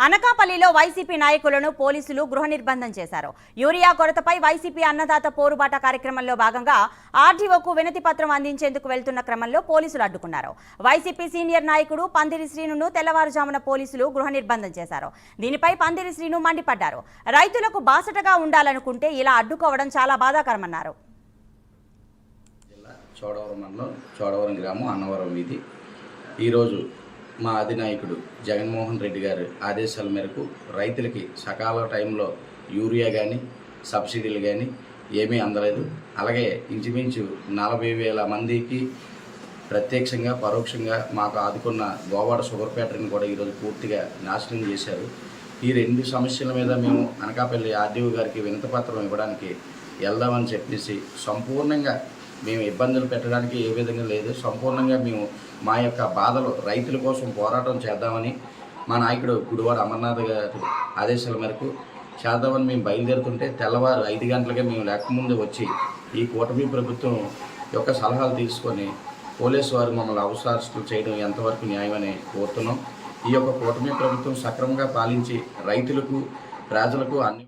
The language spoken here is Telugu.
అనకాపల్లిలో వైసీపీ నాయకులను పోలీసులు గృహ నిర్బంధం చేశారు. యూరియా కొరతపై వైసీపీ అన్నదాత పోరుబాట కార్యక్రమంలో భాగంగా ఆర్డీఓకు వినతి పత్రం అందించేందుకు వెళ్తున్న క్రమంలో పోలీసులు అడ్డుకున్నారు. వైసీపీ సీనియర్ నాయకుడు పందిరి శ్రీనును తెల్లవారుజామున పోలీసులు గృహ నిర్బంధం చేశారు. దీనిపై పందిరి శ్రీను మండిపడ్డారు. రైతులకు బాసటగా ఉండాలనుకుంటే ఇలా అడ్డుకోవడం చాలా బాధాకరమన్నారు. చోడవరం మండలం చోడవరం గ్రామం అన్నవరం వీధి ఈరోజు మా అధినాయకుడు జగన్మోహన్ రెడ్డి గారి ఆదేశాల మేరకు రైతులకి సకాల టైంలో యూరియా కానీ సబ్సిడీలు కానీ ఏమీ అందలేదు. అలాగే ఇంచుమించు 40,000 మందికి ప్రత్యక్షంగా పరోక్షంగా మాకు ఆదుకున్న గోవాడ షుగర్ ఫ్యాక్టరీని కూడా ఈరోజు పూర్తిగా నాశనం చేశారు. ఈ 2 సమస్యల మీద మేము అనకాపల్లి ఆర్డీఓ గారికి వినతిపత్రం ఇవ్వడానికి వెళ్దామని చెప్పేసి సంపూర్ణంగా మేము ఇబ్బందులు పెట్టడానికి ఏ విధంగా లేదు. సంపూర్ణంగా మేము మా యొక్క బాధలు రైతుల కోసం పోరాటం చేద్దామని మా నాయకుడు గుడివాడ అమర్నాథ్ గారి ఆదేశాల మేరకు చేద్దామని మేము బయలుదేరుతుంటే తెల్లవారు 5 గంటలకే మేము లేకముందు వచ్చి ఈ కూటమి ప్రభుత్వం యొక్క సలహాలు తీసుకొని పోలీసు వారు మమ్మల్ని అవసరాలు చేయడం ఎంతవరకు న్యాయమని కోరుతున్నాం. ఈ యొక్క కూటమి ప్రభుత్వం సక్రమంగా పాలించి రైతులకు ప్రజలకు అన్ని